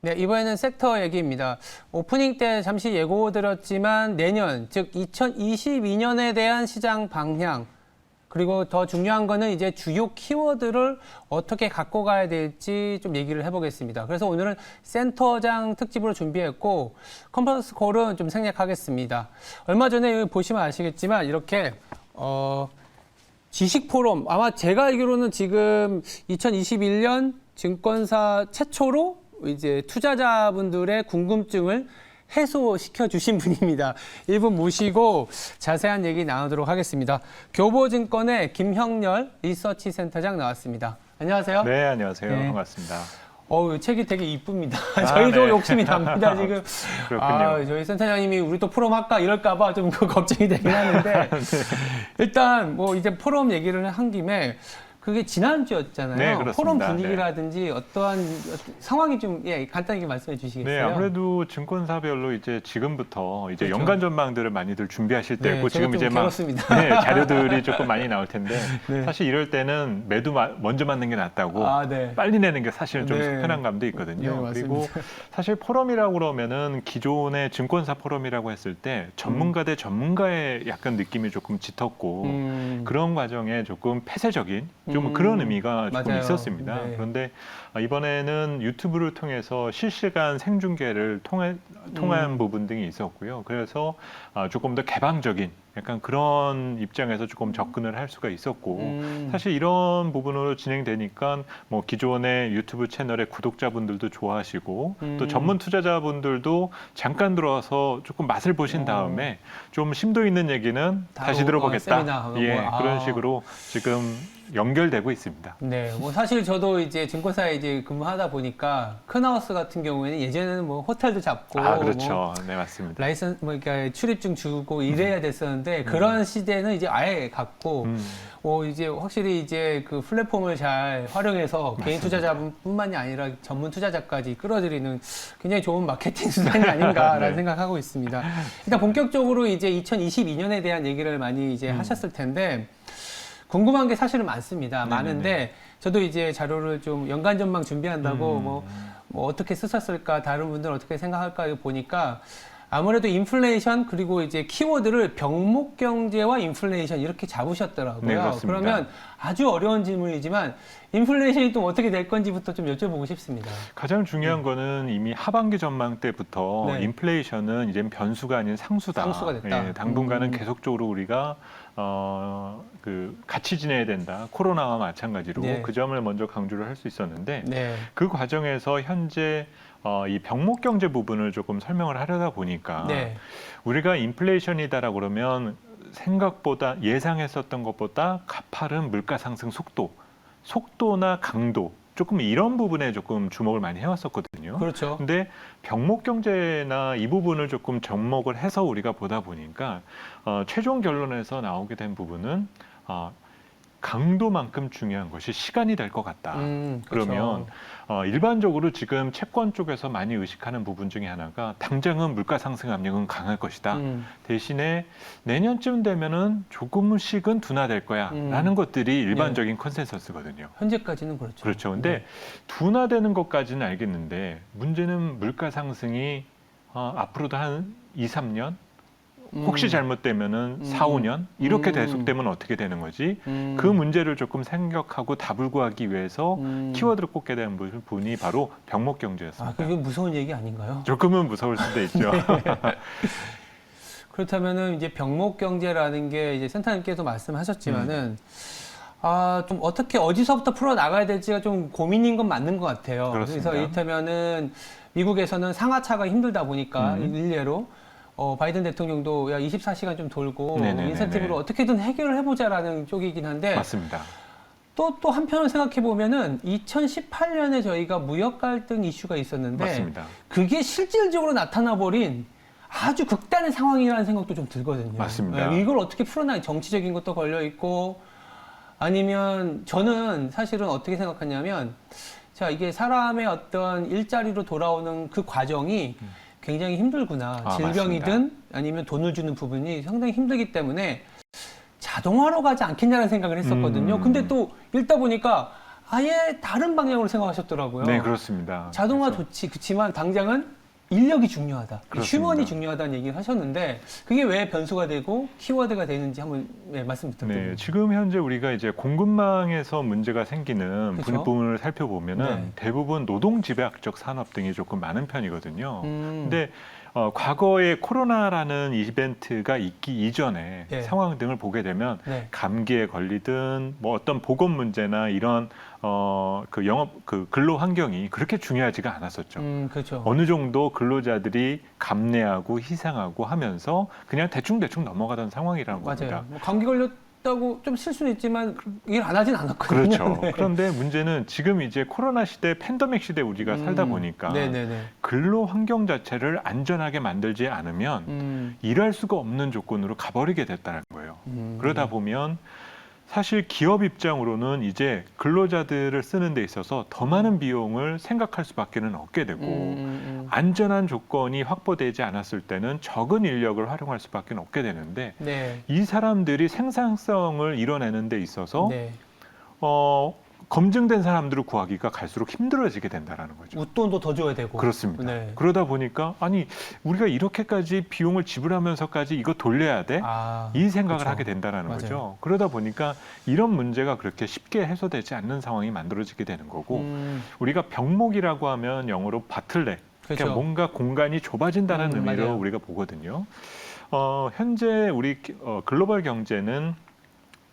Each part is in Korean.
네, 이번에는 섹터 얘기입니다. 오프닝 때 잠시 예고드렸지만 내년, 즉 2022년에 대한 시장 방향, 그리고 더 중요한 거는 이제 주요 키워드를 어떻게 갖고 가야 될지 좀 얘기를 해보겠습니다. 그래서 오늘은 센터장 특집으로 준비했고 컨퍼런스 콜은 좀 생략하겠습니다. 얼마 전에 보시면 아시겠지만 이렇게 지식 포럼, 아마 제가 알기로는 지금 2021년 증권사 최초로 이제 투자자분들의 궁금증을 해소시켜 주신 분입니다. 1분 모시고 자세한 얘기 나누도록 하겠습니다. 교보증권의 김형렬 리서치 센터장 나왔습니다. 안녕하세요. 네, 안녕하세요. 네. 반갑습니다. 책이 되게 이쁩니다. 저희도 네. 욕심이 납니다, 지금. 그렇군요. 저희 센터장님이 우리 또 포럼 할까 이럴까봐 좀 걱정이 되긴 하는데. 네. 일단, 이제 포럼 얘기를 한 김에 그게 지난주였잖아요. 네, 그렇습니다. 포럼 분위기라든지 어떠한 상황이 좀, 간단하게 말씀해 주시겠어요? 네, 아무래도 증권사별로 이제 지금부터 이제 그렇죠. 연간 전망들을 많이들 준비하실 네, 때고 제가 지금 좀 이제 막 괴롭습니다. 네, 자료들이 조금 많이 나올 텐데 네. 사실 이럴 때는 매도 먼저 맞는 게 낫다고 네. 빨리 내는 게 사실은 좀 네. 속편한 감도 있거든요. 네, 그리고 맞습니다. 사실 포럼이라고 그러면은 기존의 증권사 포럼이라고 했을 때 전문가 대 전문가의 약간 느낌이 조금 짙었고 그런 과정에 조금 폐쇄적인 좀 그런 의미가 조금 맞아요. 있었습니다. 네. 그런데 이번에는 유튜브를 통해서 실시간 생중계를 통한 부분 등이 있었고요. 그래서 조금 더 개방적인 약간 그런 입장에서 조금 접근을 할 수가 있었고 사실 이런 부분으로 진행되니까 뭐 기존의 유튜브 채널의 구독자분들도 좋아하시고 또 전문 투자자분들도 잠깐 들어와서 조금 맛을 보신 다음에 좀 심도 있는 얘기는 다시 들어보겠다. 세미나, 그런 식으로 지금 연결되고 있습니다. 네, 사실 저도 이제 증권사에 이제 근무하다 보니까 큰하우스 같은 경우에는 예전에는 호텔도 잡고 그렇죠. 네, 맞습니다. 라이선스 그러니까 출입증 주고 이래야 됐었는데 그런 시대는 이제 아예 갔고 이제 확실히 이제 그 플랫폼을 잘 활용해서 맞습니다. 개인 투자자뿐만이 아니라 전문 투자자까지 끌어들이는 굉장히 좋은 마케팅 수단이 아닌가라는 네. 생각하고 있습니다. 일단 본격적으로 이제 2022년에 대한 얘기를 많이 이제 하셨을 텐데 궁금한 게 사실은 많습니다. 네네네. 많은데 저도 이제 자료를 좀 연간 전망 준비한다고 뭐 어떻게 쓰셨을까, 다른 분들은 어떻게 생각할까 이거 보니까 아무래도 인플레이션 그리고 이제 키워드를 병목 경제와 인플레이션 이렇게 잡으셨더라고요. 네, 그렇습니다. 그러면 아주 어려운 질문이지만 인플레이션이 또 어떻게 될 건지부터 좀 여쭤보고 싶습니다. 가장 중요한 거는 이미 하반기 전망 때부터 네. 인플레이션은 이제 변수가 아닌 상수다. 상수가 됐다. 당분간은 계속적으로 우리가 같이 지내야 된다. 코로나와 마찬가지로 네. 그 점을 먼저 강조를 할 수 있었는데 네. 그 과정에서 현재 이 병목 경제 부분을 조금 설명을 하려다 보니까 네. 우리가 인플레이션이다라고 그러면 생각보다 예상했었던 것보다 가파른 물가 상승 속도나 강도 조금 이런 부분에 조금 주목을 많이 해왔었거든요. 그렇죠. 근데 병목 경제나 이 부분을 조금 접목을 해서 우리가 보다 보니까 최종 결론에서 나오게 된 부분은 강도만큼 중요한 것이 시간이 될 것 같다. 그렇죠. 그러면 일반적으로 지금 채권 쪽에서 많이 의식하는 부분 중에 하나가 당장은 물가 상승 압력은 강할 것이다. 대신에 내년쯤 되면은 조금씩은 둔화될 거야라는 것들이 일반적인 컨센서스거든요. 현재까지는 그렇죠. 그렇죠. 근데 둔화되는 것까지는 알겠는데 문제는 물가 상승이 앞으로도 한 2, 3년 혹시 잘못되면은 4, 5년 이렇게 계속되면 어떻게 되는 거지? 그 문제를 조금 생각하고 답을 구하기 위해서 키워드를 꼽게 된 부분이 바로 병목 경제였습니다. 그게 무서운 얘기 아닌가요? 조금은 무서울 수도 있죠. 그렇다면은 이제 병목 경제라는 게 이제 센터님께서 말씀하셨지만은 좀 어떻게 어디서부터 풀어 나가야 될지가 좀 고민인 건 맞는 것 같아요. 그렇습니다. 그래서 이를테면은 미국에서는 상하차가 힘들다 보니까 일례로 바이든 대통령도 24시간 좀 돌고 네네네네. 인센티브로 어떻게든 해결을 해보자라는 쪽이긴 한데 맞습니다. 또 한편으로 생각해 보면은 2018년에 저희가 무역 갈등 이슈가 있었는데 맞습니다. 그게 실질적으로 나타나 버린 아주 극단의 상황이라는 생각도 좀 들거든요. 맞습니다. 이걸 어떻게 풀어나가 정치적인 것도 걸려 있고 아니면 저는 사실은 어떻게 생각하냐면 자 이게 사람의 어떤 일자리로 돌아오는 그 과정이 굉장히 힘들구나. 질병이든 맞습니다. 아니면 돈을 주는 부분이 상당히 힘들기 때문에 자동화로 가지 않겠냐는 생각을 했었거든요. 근데 또 읽다 보니까 아예 다른 방향으로 생각하셨더라고요. 네, 그렇습니다. 자동화 그래서 좋지, 그렇지만 당장은 인력이 중요하다. 그렇습니다. 휴먼이 중요하다는 얘기를 하셨는데 그게 왜 변수가 되고 키워드가 되는지 한번 말씀 부탁드립니다. 네, 지금 현재 우리가 이제 공급망에서 문제가 생기는 그쵸? 부분을 살펴보면은 네. 대부분 노동 집약적 산업 등이 조금 많은 편이거든요. 음. 근데 과거에 코로나라는 이벤트가 있기 이전에 네. 상황 등을 보게 되면 네. 감기에 걸리든 뭐 어떤 보건 문제나 이런 그 영업 그 근로 환경이 그렇게 중요하지가 않았었죠. 그렇죠. 어느 정도 근로자들이 감내하고 희생하고 하면서 그냥 대충 넘어가던 상황이라는 겁니다. 맞아요. 뭐 감기 걸렸다고 좀 실수는 있지만 일 안 하진 않았거든요. 그렇죠. 네. 그런데 문제는 지금 이제 코로나 시대, 팬데믹 시대 우리가 살다 보니까 네네네. 근로 환경 자체를 안전하게 만들지 않으면 일할 수가 없는 조건으로 가버리게 됐다는 거예요. 그러다 보면 사실 기업 입장으로는 이제 근로자들을 쓰는 데 있어서 더 많은 비용을 생각할 수밖에는 없게 되고 안전한 조건이 확보되지 않았을 때는 적은 인력을 활용할 수밖에 없게 되는데 네. 이 사람들이 생산성을 이뤄내는 데 있어서 네. 검증된 사람들을 구하기가 갈수록 힘들어지게 된다라는 거죠. 웃돈도 더 줘야 되고. 그렇습니다. 네. 그러다 보니까 아니 우리가 이렇게까지 비용을 지불하면서까지 이거 돌려야 돼? 이 생각을 그렇죠. 하게 된다라는 맞아요. 거죠. 그러다 보니까 이런 문제가 그렇게 쉽게 해소되지 않는 상황이 만들어지게 되는 거고 우리가 병목이라고 하면 영어로 바틀렉, 그렇죠. 그러니까 뭔가 공간이 좁아진다는 의미로 맞아요. 우리가 보거든요. 현재 우리 글로벌 경제는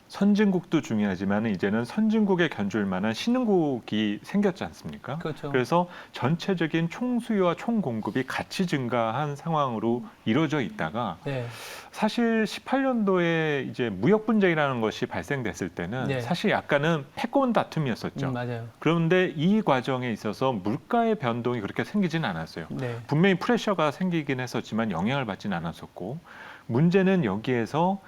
선진국도 중요하지만 이제는 선진국에 견줄 만한 신흥국이 생겼지 않습니까? 그렇죠. 그래서 전체적인 총수요와 총공급이 같이 증가한 상황으로 이루어져 있다가 네. 사실 18년도에 이제 무역 분쟁이라는 것이 발생됐을 때는 네. 사실 약간은 패권 다툼이었었죠. 맞아요. 그런데 이 과정에 있어서 물가의 변동이 그렇게 생기지는 않았어요. 네. 분명히 프레셔가 생기긴 했었지만 영향을 받지는 않았었고 문제는 여기에서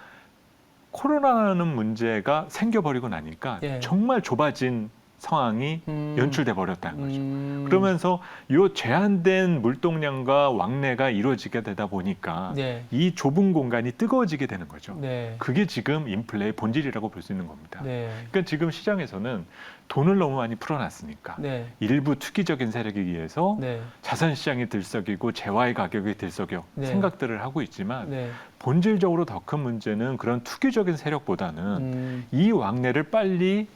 코로나라는 문제가 생겨버리고 나니까 예. 정말 좁아진 상황이 연출돼 버렸다는 거죠. 그러면서 이 제한된 물동량과 왕래가 이루어지게 되다 보니까 네. 이 좁은 공간이 뜨거워지게 되는 거죠. 네. 그게 지금 인플레의 본질이라고 볼 수 있는 겁니다. 네. 그러니까 지금 시장에서는 돈을 너무 많이 풀어놨으니까 네. 일부 투기적인 세력에 의해서 네. 자산 시장이 들썩이고 재화의 가격이 들썩여 네. 생각들을 하고 있지만 네. 본질적으로 더 큰 문제는 그런 투기적인 세력보다는 이 왕래를 빨리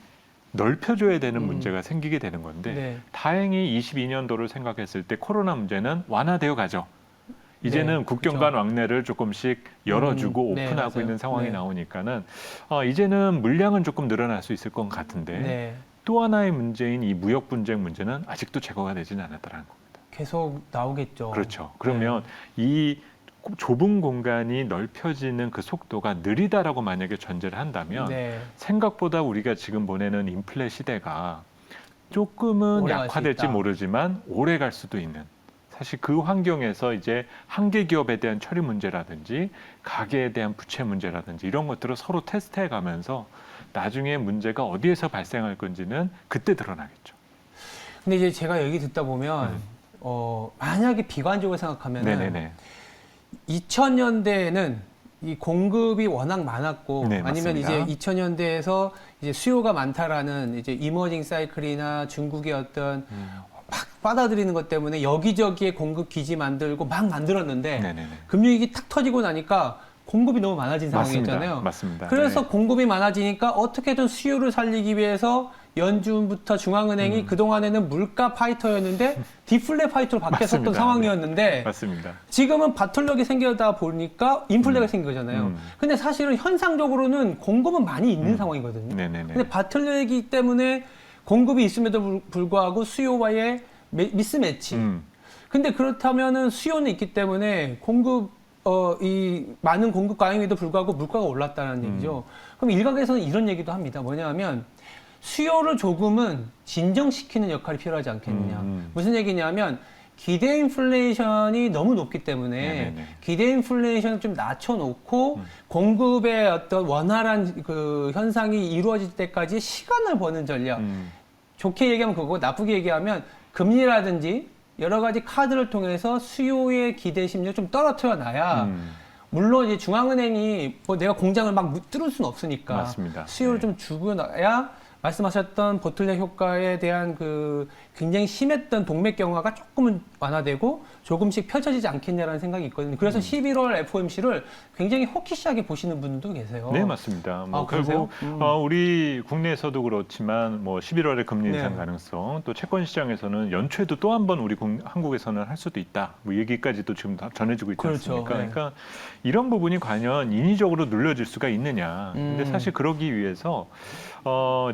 넓혀줘야 되는 문제가 생기게 되는 건데 네. 다행히 22년도를 생각했을 때 코로나 문제는 완화되어 가죠. 이제는 네, 국경 그렇죠. 간 왕래를 조금씩 열어주고 네, 오픈하고 맞아요. 있는 상황이 네. 나오니까는 이제는 물량은 조금 늘어날 수 있을 것 같은데 네. 또 하나의 문제인 이 무역 분쟁 문제는 아직도 제거가 되지는 않았다는 겁니다. 계속 나오겠죠. 그렇죠. 그러면 이 좁은 공간이 넓혀지는 그 속도가 느리다라고 만약에 전제를 한다면 네. 생각보다 우리가 지금 보내는 인플레 시대가 조금은 오래 갈수 약화될지 있다. 모르지만 오래 갈 수도 있는 사실 그 환경에서 이제 한계 기업에 대한 처리 문제라든지 가계에 대한 부채 문제라든지 이런 것들을 서로 테스트해 가면서 나중에 문제가 어디에서 발생할 건지는 그때 드러나겠죠. 근데 이제 제가 얘기 듣다 보면 만약에 비관적으로 생각하면 네네네. 2000년대에는 이 공급이 워낙 많았고 네, 아니면 맞습니다. 이제 2000년대에서 이제 수요가 많다라는 이제 이머징 사이클이나 중국의 어떤 막 받아들이는 것 때문에 여기저기에 공급 기지 만들고 막 만들었는데 네네네. 금융위기 탁 터지고 나니까 공급이 너무 많아진 상황이었잖아요. 맞습니다. 그래서 네. 공급이 많아지니까 어떻게든 수요를 살리기 위해서 연준부터 중앙은행이 그동안에는 물가 파이터였는데 디플레 파이터로 바뀌었었던 맞습니다. 상황이었는데 맞습니다. 지금은 바틀럭이 생기다 보니까 인플레가 생긴 거잖아요. 근데 사실은 현상적으로는 공급은 많이 있는 상황이거든요. 네네네. 근데 바틀럭이기 때문에 공급이 있음에도 불구하고 수요와의 미스매치. 근데 그렇다면은 수요는 있기 때문에 이 많은 공급 과잉에도 불구하고 물가가 올랐다는 얘기죠. 그럼 일각에서는 이런 얘기도 합니다. 뭐냐면 수요를 조금은 진정시키는 역할이 필요하지 않겠느냐. 무슨 얘기냐면 기대 인플레이션이 너무 높기 때문에 네네네. 기대 인플레이션을 좀 낮춰놓고 공급의 어떤 원활한 그 현상이 이루어질 때까지 시간을 버는 전략. 좋게 얘기하면 그거고 나쁘게 얘기하면 금리라든지 여러 가지 카드를 통해서 수요의 기대 심리를 좀 떨어뜨려 놔야 물론 이제 중앙은행이 뭐 내가 공장을 막 뚫을 수는 없으니까 맞습니다. 수요를 네. 좀 주고 나야 말씀하셨던 보틀렉 효과에 대한 그 굉장히 심했던 동맥 경화가 조금은 완화되고 조금씩 펼쳐지지 않겠냐라는 생각이 있거든요. 그래서 11월 FOMC를 굉장히 호키시하게 보시는 분도 계세요. 네, 맞습니다. 뭐 그러세요? 결국 우리 국내에서도 그렇지만 뭐 11월에 금리 인상 네. 가능성, 또 채권 시장에서는 연초에도 또 한 번 우리 한국에서는 할 수도 있다. 뭐 얘기까지도 지금 다 전해지고 있지 그렇죠. 않습니까? 네. 그러니까 이런 부분이 과연 인위적으로 눌려질 수가 있느냐. 근데 사실 그러기 위해서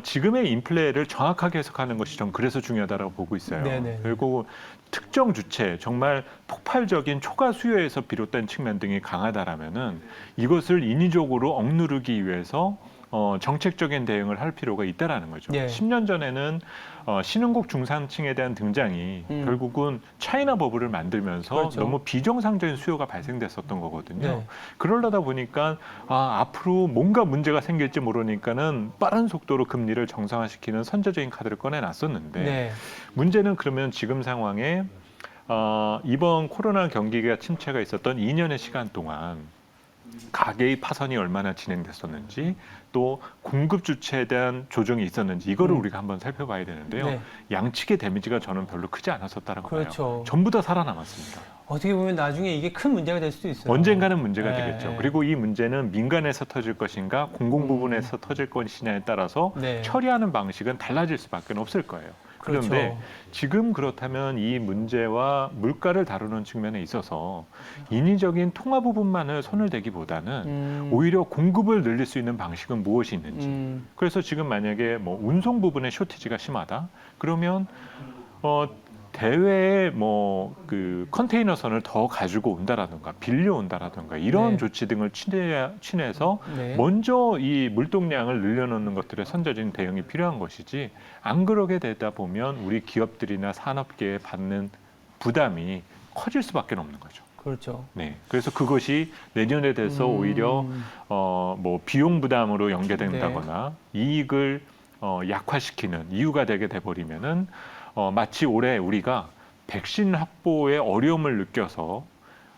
지금의 인플레를 정확하게 해석하는 것이 전 그래서 중요하다고 보고 있어요. 네네. 그리고 특정 주체, 정말 폭발적인 초과 수요에서 비롯된 측면 등이 강하다라면은 이것을 인위적으로 억누르기 위해서 정책적인 대응을 할 필요가 있다라는 거죠. 네. 10년 전에는 신흥국 중산층에 대한 등장이 결국은 차이나 버블을 만들면서 그렇죠. 너무 비정상적인 수요가 발생됐었던 거거든요. 네. 그러려다 보니까 앞으로 뭔가 문제가 생길지 모르니까는 빠른 속도로 금리를 정상화시키는 선제적인 카드를 꺼내놨었는데 네. 문제는 그러면 지금 상황에 이번 코로나 경기가 침체가 있었던 2년의 시간 동안 가계의 파산이 얼마나 진행됐었는지 또 공급 주체에 대한 조정이 있었는지 이거를 우리가 한번 살펴봐야 되는데요. 네. 양측의 데미지가 저는 별로 크지 않았었다라고 그렇죠. 봐요. 전부 다 살아남았습니다. 어떻게 보면 나중에 이게 큰 문제가 될 수도 있어요. 언젠가는 문제가 네, 되겠죠. 네. 그리고 이 문제는 민간에서 터질 것인가 공공 부분에서 터질 것이냐에 따라서 네. 처리하는 방식은 달라질 수밖에 없을 거예요. 그렇죠. 그런데 지금 그렇다면 이 문제와 물가를 다루는 측면에 있어서 인위적인 통화 부분만을 손을 대기보다는 오히려 공급을 늘릴 수 있는 방식은 무엇이 있는지. 그래서 지금 만약에 뭐 운송 부분의 쇼티지가 심하다. 그러면 대외에 뭐 그 컨테이너선을 더 가지고 온다라든가 빌려온다라든가 이런 네. 조치 등을 취해서 네. 먼저 이 물동량을 늘려놓는 것들의 선제적인 대응이 필요한 것이지 안 그러게 되다 보면 우리 기업들이나 산업계에 받는 부담이 커질 수밖에 없는 거죠. 그렇죠. 네, 그래서 그것이 내년에 돼서 오히려 뭐 비용 부담으로 연계된다거나 이익을 약화시키는 이유가 되게 돼버리면은 마치 올해 우리가 백신 확보에 어려움을 느껴서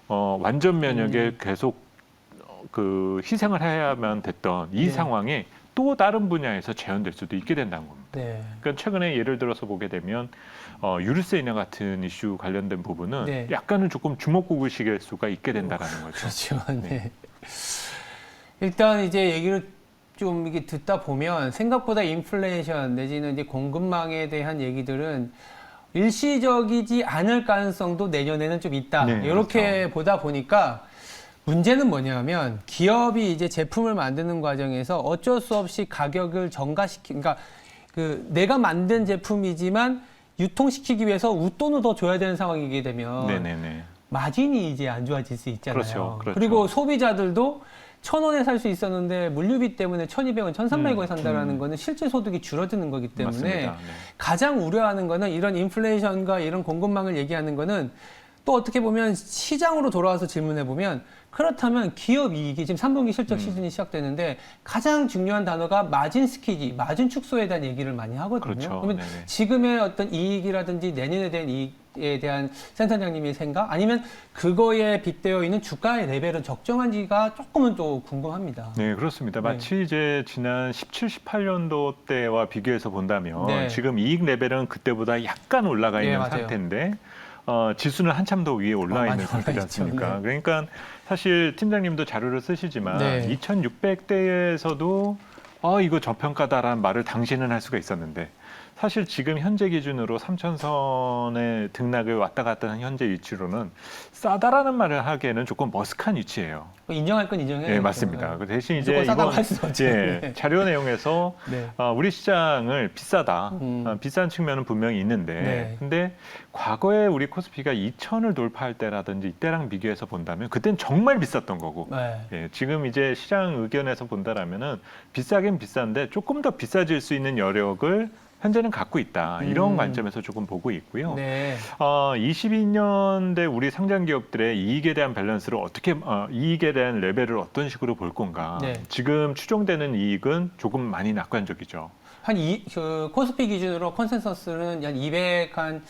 완전 면역에 계속 그 희생을 해야만 됐던 이 네. 상황에 또 다른 분야에서 재현될 수도 있게 된다는 겁니다. 네. 그러니까 최근에 예를 들어서 보게 되면 유류세 인하 같은 이슈 관련된 부분은 네. 약간은 조금 주먹구구식일 수가 있게 된다라는 거죠. 그렇죠. 네. 네. 일단 이제 얘기를 좀 이게 듣다 보면 생각보다 인플레이션 내지는 이제 공급망에 대한 얘기들은 일시적이지 않을 가능성도 내년에는 좀 있다. 네, 이렇게 그렇죠. 보다 보니까 문제는 뭐냐면 기업이 이제 제품을 만드는 과정에서 어쩔 수 없이 가격을 그러니까 그 내가 만든 제품이지만 유통시키기 위해서 웃돈을 더 줘야 되는 상황이게 되면 네네네. 마진이 이제 안 좋아질 수 있잖아요. 그렇죠, 그렇죠. 그리고 소비자들도 1,000원에 살 수 있었는데 물류비 때문에 1,200원, 1,300원에 산다라는 거는 실제 소득이 줄어드는 거기 때문에 맞습니다. 네. 가장 우려하는 거는 이런 인플레이션과 이런 공급망을 얘기하는 거는 또 어떻게 보면 시장으로 돌아와서 질문해 보면 그렇다면 기업 이익이 지금 3분기 실적 시즌이 시작되는데 가장 중요한 단어가 마진 스키지, 마진 축소에 대한 얘기를 많이 하거든요. 그렇죠. 그러면 네네. 지금의 어떤 이익이라든지 내년에 대한 이익에 대한 센터장님의 생각 아니면 그거에 빗대어 있는 주가의 레벨은 적정한지가 조금은 또 궁금합니다. 네, 그렇습니다. 네. 마치 이제 지난 17, 18년도 때와 비교해서 본다면 네. 지금 이익 레벨은 그때보다 약간 올라가 있는 맞아요. 상태인데 지수는 한참 더 위에 올라 많이 있는 상태지 올라 있죠. 않습니까? 네. 그러니까 사실 팀장님도 자료를 쓰시지만 네. 2600대에서도 이거 저평가다라는 말을 당시에는 할 수가 있었는데 사실 지금 현재 기준으로 3000선의 등락을 왔다 갔다 하는 현재 위치로는 싸다라는 말을 하기에는 조금 머쓱한 위치예요. 인정할 건 인정해야죠. 네, 맞습니다. 그 대신 이제 무조건 싸다고 이번 할 수는 없죠. 예, 네. 자료 내용에서 네. 우리 시장을 비싸다, 비싼 측면은 분명히 있는데, 네. 근데 과거에 우리 코스피가 2,000을 돌파할 때라든지 이때랑 비교해서 본다면 그땐 정말 비쌌던 거고, 네. 예, 지금 이제 시장 의견에서 본다라면은 비싸긴 비싼데 조금 더 비싸질 수 있는 여력을 현재는 갖고 있다. 이런 관점에서 조금 보고 있고요. 네. 22년대 우리 상장 기업들의 이익에 대한 밸런스를 어떻게, 이익에 대한 레벨을 어떤 식으로 볼 건가. 네. 지금 추정되는 이익은 조금 많이 낙관적이죠. 그 코스피 기준으로 컨센서스는 한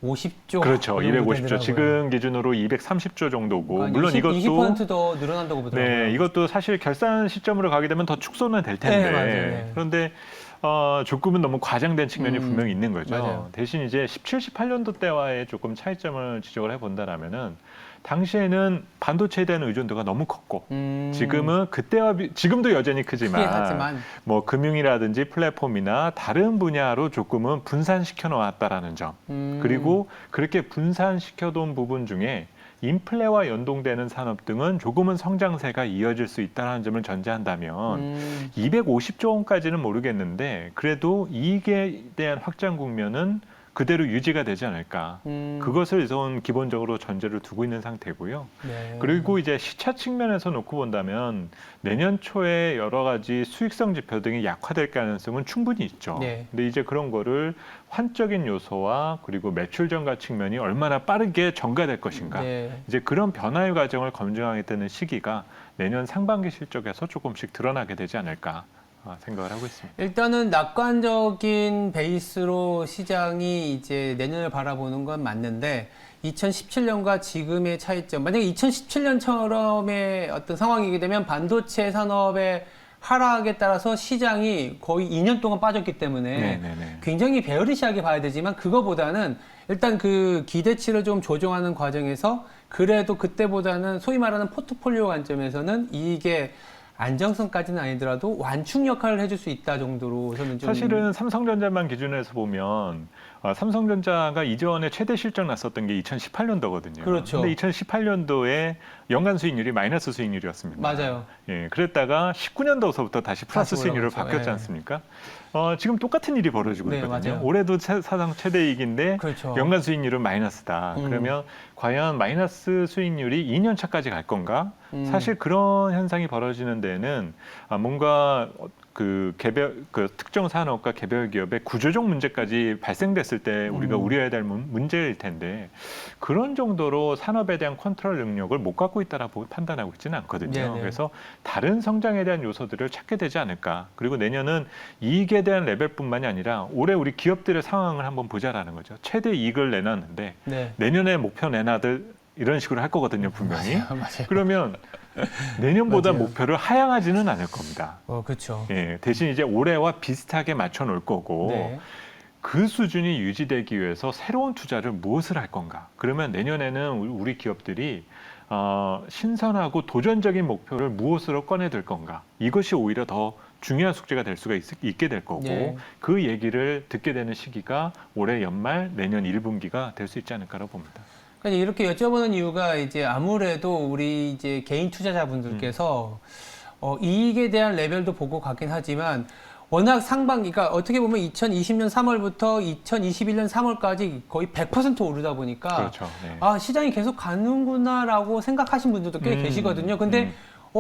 250조. 그렇죠. 250조. 지금 기준으로 230조 정도고. 물론 이것도 20%더 늘어난다고 보더라고요. 네, 이것도 사실 결산 시점으로 가게 되면 더 축소는 될 텐데. 네, 맞아요. 네. 그런데 조금은 너무 과장된 측면이 분명히 있는 거죠. 맞아요. 대신 이제 17, 18년도 때와의 조금 차이점을 지적을 해본다라면은 당시에는 반도체에 대한 의존도가 너무 컸고 지금은 지금도 여전히 크긴 크지만 하지만 뭐 금융이라든지 플랫폼이나 다른 분야로 조금은 분산시켜 놓았다라는 점. 그리고 그렇게 분산시켜 놓은 부분 중에 인플레와 연동되는 산업 등은 조금은 성장세가 이어질 수 있다는 점을 전제한다면 250조 원까지는 모르겠는데 그래도 이익에 대한 확장 국면은 그대로 유지가 되지 않을까. 그것을 우선 기본적으로 전제를 두고 있는 상태고요. 네. 그리고 이제 시차 측면에서 놓고 본다면 내년 초에 여러 가지 수익성 지표 등이 약화될 가능성은 충분히 있죠. 네. 근데 이제 그런 거를 환적인 요소와 그리고 매출 증가 측면이 얼마나 빠르게 전가될 것인가. 네. 이제 그런 변화의 과정을 검증하게 되는 시기가 내년 상반기 실적에서 조금씩 드러나게 되지 않을까 생각을 하고 있습니다. 일단은 낙관적인 베이스로 시장이 이제 내년을 바라보는 건 맞는데 2017년과 지금의 차이점, 만약에 2017년처럼의 어떤 상황이게 되면 반도체 산업의 하락에 따라서 시장이 거의 2년 동안 빠졌기 때문에 네네네. 굉장히 베어리시하게 봐야 되지만 그거보다는 일단 그 기대치를 좀 조정하는 과정에서 그래도 그때보다는 소위 말하는 포트폴리오 관점에서는 이게 안정성까지는 아니더라도 완충 역할을 해줄 수 있다 정도로 저는 좀 사실은 삼성전자만 기준에서 보면 삼성전자가 이전에 최대 실적 났었던 게 2018년도거든요. 그렇죠. 근데 2018년도에 연간 수익률이 마이너스 수익률이었습니다. 맞아요. 예, 그랬다가 19년도서부터 다시 플러스 다시 수익률로 올라갔죠. 바뀌었지 예. 않습니까? 지금 똑같은 일이 벌어지고 네, 있거든요. 맞아요. 올해도 사상 최대이익인데 그렇죠. 연간 수익률은 마이너스다. 그러면 과연 마이너스 수익률이 2년 차까지 갈 건가? 사실 그런 현상이 벌어지는 데는 뭔가 그 특정 산업과 개별 기업의 구조적 문제까지 발생됐을 때 우리가 우려해야 될 문제일 텐데 그런 정도로 산업에 대한 컨트롤 능력을 못 갖고 있다라고 판단하고 있지는 않거든요. 네네. 그래서 다른 성장에 대한 요소들을 찾게 되지 않을까. 그리고 내년은 이익에 대한 레벨뿐만이 아니라 올해 우리 기업들의 상황을 한번 보자라는 거죠. 최대 이익을 내놨는데 네. 내년에 목표 내놔들 이런 식으로 할 거거든요, 분명히. 맞아요. 그러면 내년보다 맞아요. 목표를 하향하지는 않을 겁니다. 그렇죠. 예, 대신 이제 올해와 비슷하게 맞춰 놓을 거고 네. 그 수준이 유지되기 위해서 새로운 투자를 무엇을 할 건가? 그러면 내년에는 우리 기업들이 신선하고 도전적인 목표를 무엇으로 꺼내들 건가? 이것이 오히려 더 중요한 숙제가 될 수가 있게 될 거고 네. 그 얘기를 듣게 되는 시기가 올해 연말 내년 1분기가 될 수 있지 않을까라고 봅니다. 그러니까 이렇게 여쭤보는 이유가 이제 아무래도 우리 이제 개인 투자자분들께서 이익에 대한 레벨도 보고 가긴 하지만 워낙 상반기가 어떻게 보면 2020년 3월부터 2021년 3월까지 거의 100% 오르다 보니까 그렇죠. 네. 시장이 계속 가는구나라고 생각하신 분들도 꽤 계시거든요. 근데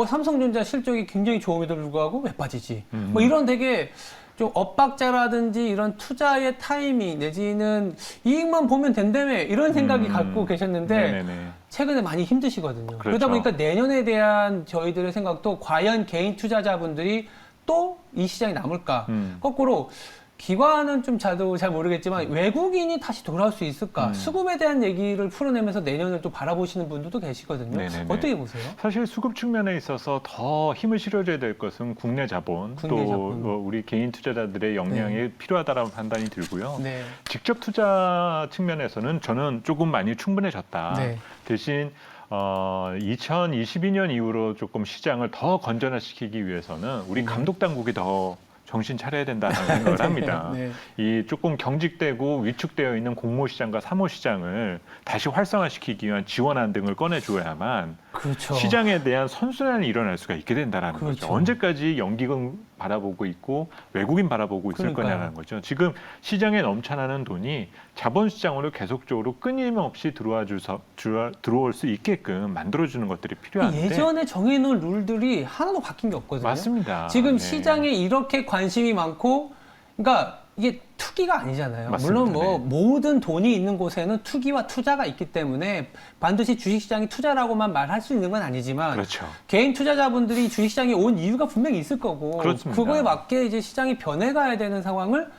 삼성전자 실적이 굉장히 좋음에도 불구하고 왜 빠지지? 뭐 이런 되게 좀 엇박자라든지 이런 투자의 타이밍 내지는 이익만 보면 된다며 이런 생각이 갖고 계셨는데 네네네. 최근에 많이 힘드시거든요. 그렇죠. 그러다 보니까 내년에 대한 저희들의 생각도 과연 개인 투자자분들이 또 이 시장이 남을까? 거꾸로 기관은 좀 저도 잘 모르겠지만 외국인이 다시 돌아올 수 있을까? 수급에 대한 얘기를 풀어내면서 내년을 또 바라보시는 분들도 계시거든요. 네네네. 어떻게 보세요? 사실 수급 측면에 있어서 더 힘을 실어줘야 될 것은 국내 자본, 국내 또 자본. 우리 개인 투자자들의 역량이 네. 필요하다라는 판단이 들고요. 네. 직접 투자 측면에서는 저는 조금 많이 충분해졌다. 네. 대신 2022년 이후로 조금 시장을 더 건전화시키기 위해서는 우리 감독 당국이 더 정신 차려야 된다는 생각을 합니다. 네. 이 조금 경직되고 위축되어 있는 공모 시장과 사모 시장을 다시 활성화시키기 위한 지원안 등을 꺼내줘야만 그렇죠. 시장에 대한 선순환이 일어날 수가 있게 된다는 그렇죠. 거죠. 언제까지 연기금 바라보고 있고 외국인 바라보고 있을 그러니까요. 거냐는 거죠. 지금 시장에 넘쳐나는 돈이 자본시장으로 계속적으로 끊임없이 들어올 수 있게끔 만들어주는 것들이 필요한데 예전에 정해놓은 룰들이 하나도 바뀐 게 없거든요. 맞습니다. 지금 네. 시장에 이렇게 관심이 많고, 그러니까 이게 투기가 아니잖아요. 맞습니다. 물론 뭐 네. 모든 돈이 있는 곳에는 투기와 투자가 있기 때문에 반드시 주식시장이 투자라고만 말할 수 있는 건 아니지만 그렇죠. 개인 투자자분들이 주식시장에 온 이유가 분명히 있을 거고 그렇습니다. 그거에 맞게 이제 시장이 변해가야 되는 상황을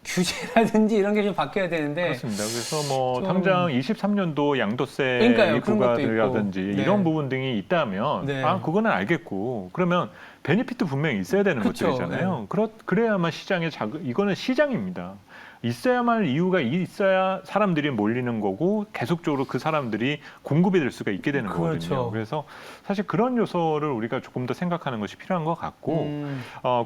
규제라든지 이런 게 좀 바뀌어야 되는데. 그렇습니다. 그래서 뭐 좀- 당장 23년도 양도세 그러니까요. 그런 것도 부과라든지 있고. 네. 이런 부분 등이 있다면 네. 그거는 알겠고 그러면 베네핏도 분명히 있어야 되는 그쵸. 것들이잖아요. 그래야만 시장의 이거는 시장입니다. 있어야만 할 이유가 있어야 사람들이 몰리는 거고 계속적으로 그 사람들이 공급이 될 수가 있게 되는 그렇죠. 거거든요. 그래서 사실 그런 요소를 우리가 조금 더 생각하는 것이 필요한 것 같고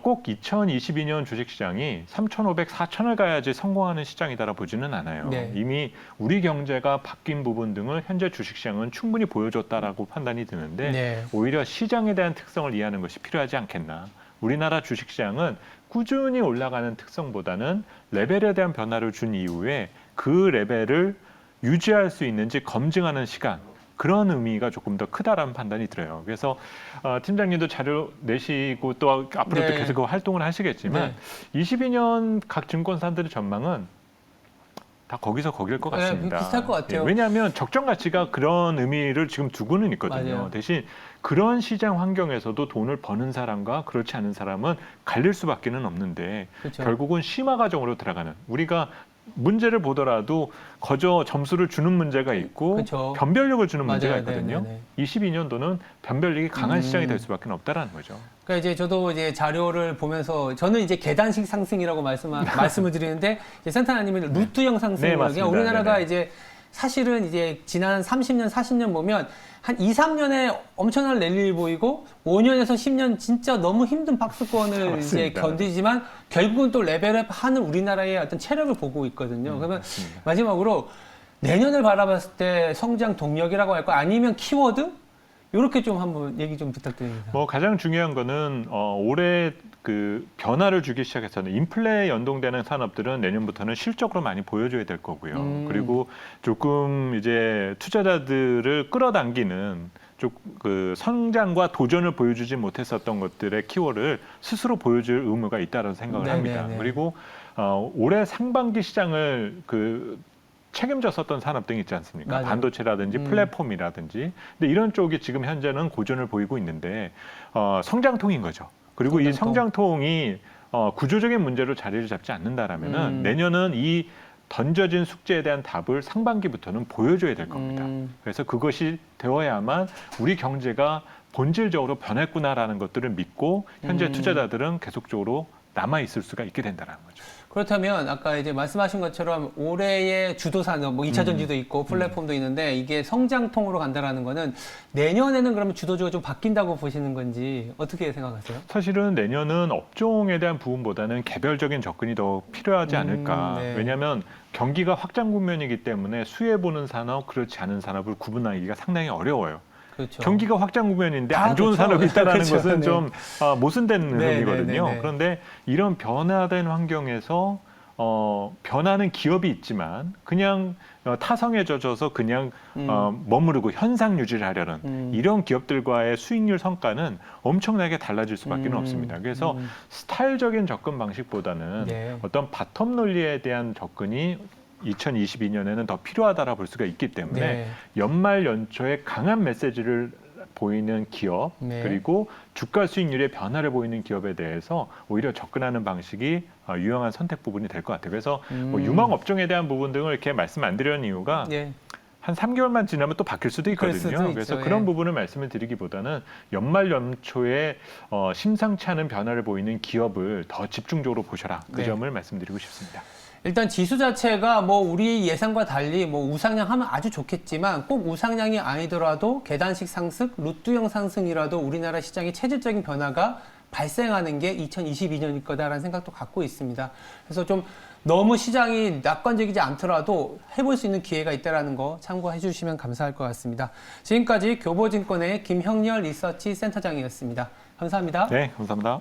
꼭 2022년 주식시장이 3,500, 4,000을 가야지 성공하는 시장이다라 보지는 않아요. 네. 이미 우리 경제가 바뀐 부분 등을 현재 주식시장은 충분히 보여줬다라고 판단이 드는데 네. 오히려 시장에 대한 특성을 이해하는 것이 필요하지 않겠나. 우리나라 주식시장은 꾸준히 올라가는 특성보다는 레벨에 대한 변화를 준 이후에 그 레벨을 유지할 수 있는지 검증하는 시간, 그런 의미가 조금 더 크다라는 판단이 들어요. 그래서 팀장님도 자료 내시고 또 앞으로도 네. 계속 그 활동을 하시겠지만 22년 각 증권사들의 전망은 다 거기서 거길 것 네, 같습니다. 비슷할 것 같아요. 예, 왜냐하면 적정 가치가 그런 의미를 지금 두고는 있거든요. 맞아요. 대신 그런 시장 환경에서도 돈을 버는 사람과 그렇지 않은 사람은 갈릴 수밖에는 없는데 그렇죠. 결국은 심화 과정으로 들어가는, 우리가 문제를 보더라도 거저 점수를 주는 문제가 있고 그렇죠. 변별력을 주는 맞아요. 문제가 네, 있거든요. 네, 네. 22년도는 변별력이 강한 시장이 될 수밖에 없다라는 거죠. 그러니까 이제 저도 이제 자료를 보면서 저는 이제 계단식 상승이라고 말씀을 드리는데 이제 센터나님은 루트형 네, 상승이라고 맞습니다. 우리나라가 네네. 이제 사실은 이제 지난 30년, 40년 보면 한 2, 3년에 엄청난 랠리를 보이고 5년에서 10년 진짜 너무 힘든 박스권을 이제 맞습니다. 견디지만 결국은 또 레벨업 하는 우리나라의 어떤 체력을 보고 있거든요. 그러면 맞습니다. 마지막으로 내년을 바라봤을 때 성장 동력이라고 할까 아니면 키워드? 이렇게 좀 한번 얘기 좀 부탁드립니다. 뭐 가장 중요한 거는 올해 그 변화를 주기 시작해서는 인플레에 연동되는 산업들은 내년부터는 실적으로 많이 보여줘야 될 거고요. 그리고 조금 이제 투자자들을 끌어당기는 그 성장과 도전을 보여주지 못했었던 것들의 키워드를 스스로 보여줄 의무가 있다는 생각을 합니다. 네네네. 그리고 올해 상반기 시장을 책임졌었던 산업 등이 있지 않습니까? 맞아요. 반도체라든지 플랫폼이라든지. 근데 이런 쪽이 지금 현재는 고전을 보이고 있는데 성장통인 거죠. 그리고 이 성장통이 구조적인 문제로 자리를 잡지 않는다라면은 내년은 이 던져진 숙제에 대한 답을 상반기부터는 보여줘야 될 겁니다. 그래서 그것이 되어야만 우리 경제가 본질적으로 변했구나라는 것들을 믿고 현재 투자자들은 계속적으로 남아 있을 수가 있게 된다는 거죠. 그렇다면 아까 이제 말씀하신 것처럼 올해의 주도 산업, 뭐 2차 전지도 있고 플랫폼도 있는데 이게 성장통으로 간다라는 거는 내년에는 그러면 주도주가 좀 바뀐다고 보시는 건지 어떻게 생각하세요? 사실은 내년은 업종에 대한 부분보다는 개별적인 접근이 더 필요하지 않을까. 네. 왜냐하면 경기가 확장 국면이기 때문에 수혜 보는 산업, 그렇지 않은 산업을 구분하기가 상당히 어려워요. 그렇죠. 경기가 확장 국면인데 다 안 좋은 좋죠. 산업이 있다는 그렇죠. 것은 네. 좀 모순된 네, 의미거든요. 네, 네, 네. 그런데 이런 변화된 환경에서 변하는 기업이 있지만 그냥 타성에 젖어서 그냥 머무르고 현상 유지를 하려는 이런 기업들과의 수익률 성과는 엄청나게 달라질 수밖에 없습니다. 그래서 스타일적인 접근 방식보다는 네. 어떤 바텀 논리에 대한 접근이 2022년에는 더 필요하다라 볼 수가 있기 때문에 네. 연말 연초에 강한 메시지를 보이는 기업 네. 그리고 주가 수익률의 변화를 보이는 기업에 대해서 오히려 접근하는 방식이 유용한 선택 부분이 될 것 같아요. 그래서 뭐 유망 업종에 대한 부분 등을 이렇게 말씀 안 드리는 이유가 예. 한 3개월만 지나면 또 바뀔 수도 그럴 있거든요. 수도 그래서 있죠. 그런 예. 부분을 말씀을 드리기보다는 연말 연초에 심상치 않은 변화를 보이는 기업을 더 집중적으로 보셔라. 그 네. 점을 말씀드리고 싶습니다. 일단 지수 자체가 뭐 우리 예상과 달리 뭐 우상향 하면 아주 좋겠지만 꼭 우상향이 아니더라도 계단식 상승, 루트형 상승이라도 우리나라 시장의 체질적인 변화가 발생하는 게 2022년일 거다라는 생각도 갖고 있습니다. 그래서 좀 너무 시장이 낙관적이지 않더라도 해볼 수 있는 기회가 있다는 거 참고해 주시면 감사할 것 같습니다. 지금까지 교보증권의 김형렬 리서치 센터장이었습니다. 감사합니다. 네, 감사합니다.